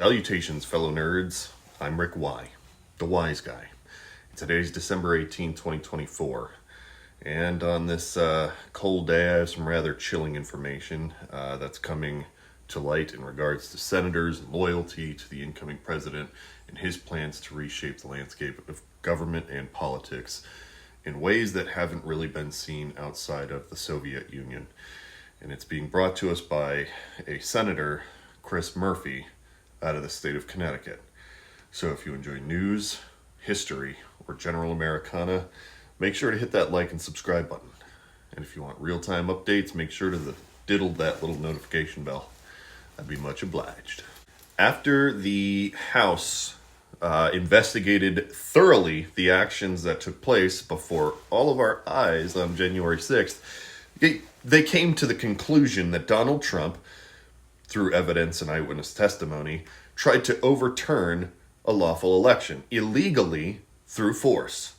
Salutations, fellow nerds. I'm Rick Y, the Wise Guy. Today's December 18, 2024. And on this cold day, I have some rather chilling information that's coming to light in regards to senators and loyalty to the incoming president and his plans to reshape the landscape of government and politics in ways that haven't really been seen outside of the Soviet Union. And it's being brought to us by a senator, Chris Murphy, out of the state of Connecticut. So if you enjoy news, history, or general Americana, make sure to hit that like and subscribe button. And if you want real-time updates, make sure to diddle that little notification bell. I'd be much obliged. After the House investigated thoroughly the actions that took place before all of our eyes on January 6th, they came to the conclusion that Donald Trump, through evidence and eyewitness testimony, tried to overturn a lawful election illegally through force.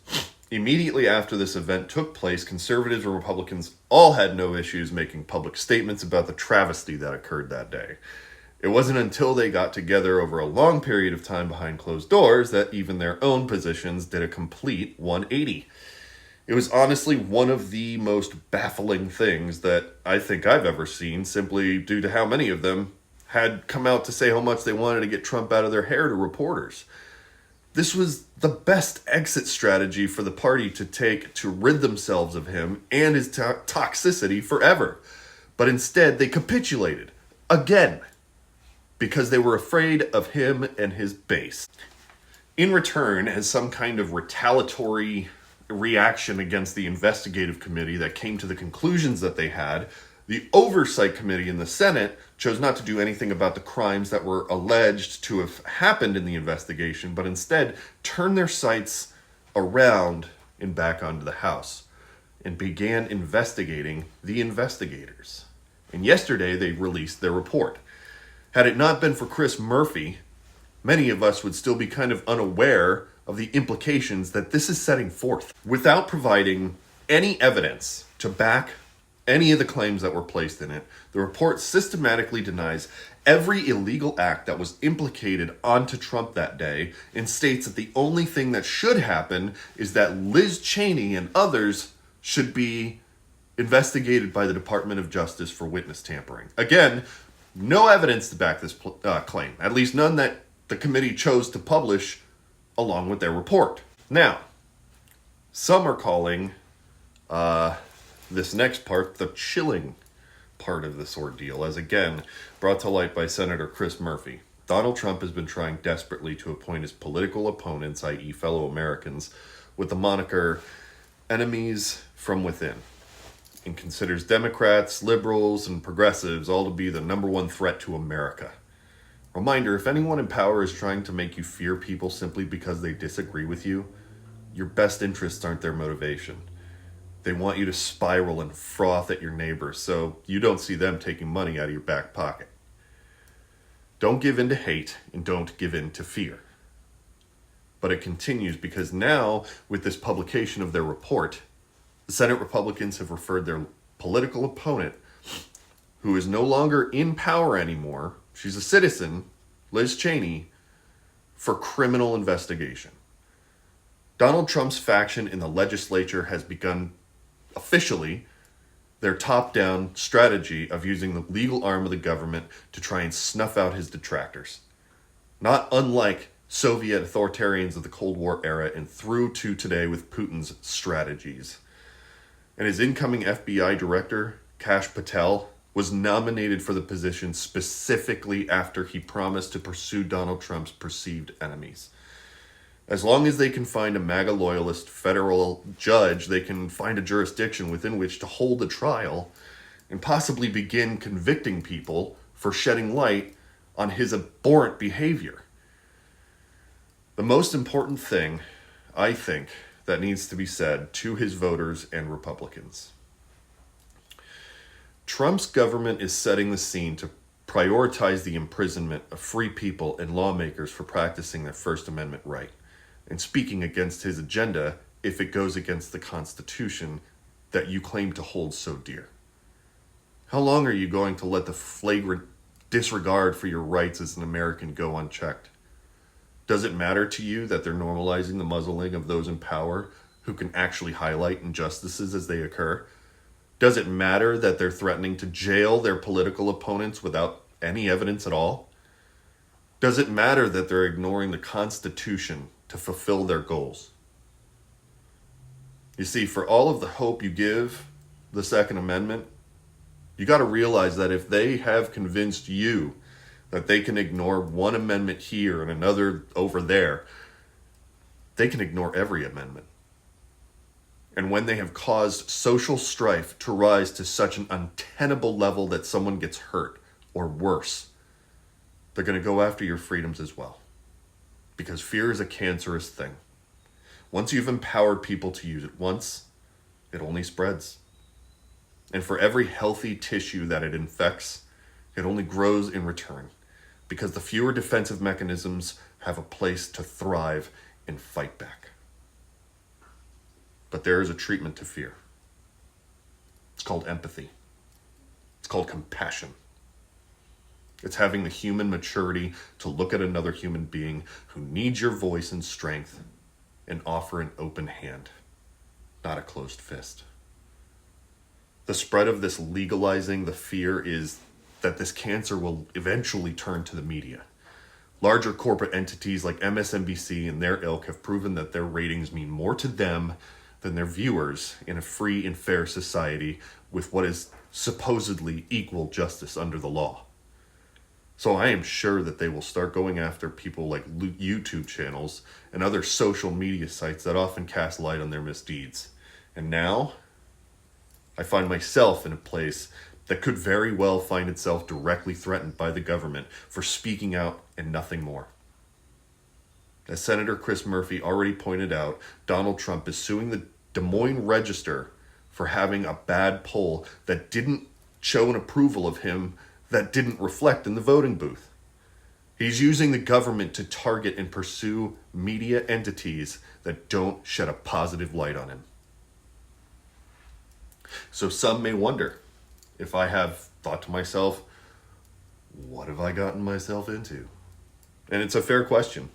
Immediately after this event took place, conservatives and Republicans all had no issues making public statements about the travesty that occurred that day. It wasn't until they got together over a long period of time behind closed doors that even their own positions did a complete 180. It was honestly one of the most baffling things that I think I've ever seen, simply due to how many of them had come out to say how much they wanted to get Trump out of their hair to reporters. This was the best exit strategy for the party to take to rid themselves of him and his toxicity forever. But instead, they capitulated again because they were afraid of him and his base. In return, as some kind of retaliatory reaction against the investigative committee that came to the conclusions that they had, the Oversight Committee in the Senate chose not to do anything about the crimes that were alleged to have happened in the investigation, but instead turned their sights around and back onto the House and began investigating the investigators. And yesterday they released their report. Had it not been for Chris Murphy, many of us would still be kind of unaware of the implications that this is setting forth. Without providing any evidence to back any of the claims that were placed in it, the report systematically denies every illegal act that was implicated onto Trump that day and states that the only thing that should happen is that Liz Cheney and others should be investigated by the Department of Justice for witness tampering. Again, no evidence to back this claim, at least none that the committee chose to publish along with their report. Now, some are calling this next part the chilling part of this ordeal, as again brought to light by Senator Chris Murphy. Donald Trump has been trying desperately to appoint his political opponents, i.e. fellow Americans, with the moniker enemies from within, and considers Democrats, liberals, and progressives all to be the number one threat to America. Reminder, if anyone in power is trying to make you fear people simply because they disagree with you, your best interests aren't their motivation. They want you to spiral and froth at your neighbors so you don't see them taking money out of your back pocket. Don't give in to hate and don't give in to fear. But it continues because now, with this publication of their report, the Senate Republicans have referred their political opponent, who is no longer in power anymore, she's a citizen, Liz Cheney, for criminal investigation. Donald Trump's faction in the legislature has begun officially their top-down strategy of using the legal arm of the government to try and snuff out his detractors. Not unlike Soviet authoritarians of the Cold War era and through to today with Putin's strategies. And his incoming FBI director, Kash Patel, was nominated for the position specifically after he promised to pursue Donald Trump's perceived enemies. As long as they can find a MAGA loyalist federal judge, they can find a jurisdiction within which to hold a trial and possibly begin convicting people for shedding light on his abhorrent behavior. The most important thing, I think, that needs to be said to his voters and Republicans. Trump's government is setting the scene to prioritize the imprisonment of free people and lawmakers for practicing their First Amendment right and speaking against his agenda if it goes against the Constitution that you claim to hold so dear. How long are you going to let the flagrant disregard for your rights as an American go unchecked? Does it matter to you that they're normalizing the muzzling of those in power who can actually highlight injustices as they occur? Does it matter that they're threatening to jail their political opponents without any evidence at all? Does it matter that they're ignoring the Constitution to fulfill their goals? You see, for all of the hope you give the Second Amendment, you got to realize that if they have convinced you that they can ignore one amendment here and another over there, they can ignore every amendment. And when they have caused social strife to rise to such an untenable level that someone gets hurt or worse, they're going to go after your freedoms as well. Because fear is a cancerous thing. Once you've empowered people to use it once, it only spreads. And for every healthy tissue that it infects, it only grows in return. Because the fewer defensive mechanisms have a place to thrive and fight back. But there is a treatment to fear. It's called empathy. It's called compassion. It's having the human maturity to look at another human being who needs your voice and strength and offer an open hand, not a closed fist. The spread of this legalizing the fear is that this cancer will eventually turn to the media. Larger corporate entities like MSNBC and their ilk have proven that their ratings mean more to them than their viewers in a free and fair society with what is supposedly equal justice under the law. So I am sure that they will start going after people like YouTube channels and other social media sites that often cast light on their misdeeds. And now, I find myself in a place that could very well find itself directly threatened by the government for speaking out and nothing more. As Senator Chris Murphy already pointed out, Donald Trump is suing the Des Moines Register for having a bad poll that didn't show an approval of him that didn't reflect in the voting booth. He's using the government to target and pursue media entities that don't shed a positive light on him. So some may wonder if I have thought to myself, what have I gotten myself into? And it's a fair question.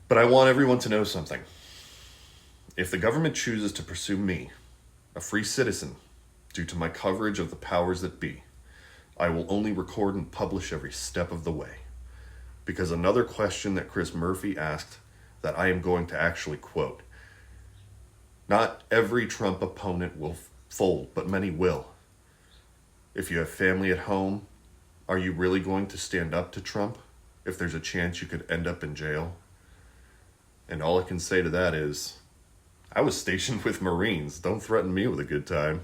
But I want everyone to know something. If the government chooses to pursue me, a free citizen, due to my coverage of the powers that be, I will only record and publish every step of the way. Because another question that Chris Murphy asked that I am going to actually quote, not every Trump opponent will fold, but many will. If you have family at home, are you really going to stand up to Trump if there's a chance you could end up in jail? And all I can say to that is, I was stationed with Marines. Don't threaten me with a good time.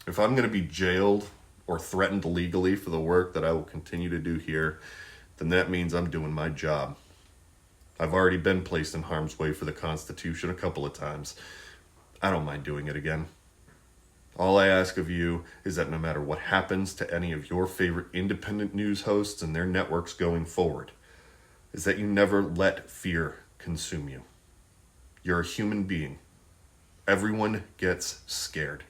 If I'm going to be jailed or threatened legally for the work that I will continue to do here, then that means I'm doing my job. I've already been placed in harm's way for the Constitution a couple of times. I don't mind doing it again. All I ask of you is that no matter what happens to any of your favorite independent news hosts and their networks going forward, is that you never let fear consume you. You're a human being. Everyone gets scared.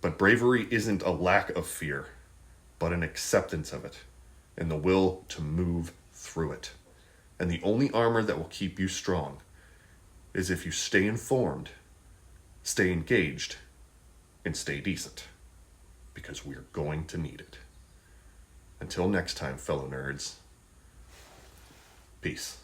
But bravery isn't a lack of fear, but an acceptance of it and the will to move through it. And the only armor that will keep you strong is if you stay informed, stay engaged, and stay decent. Because we're going to need it. Until next time, fellow nerds. Peace.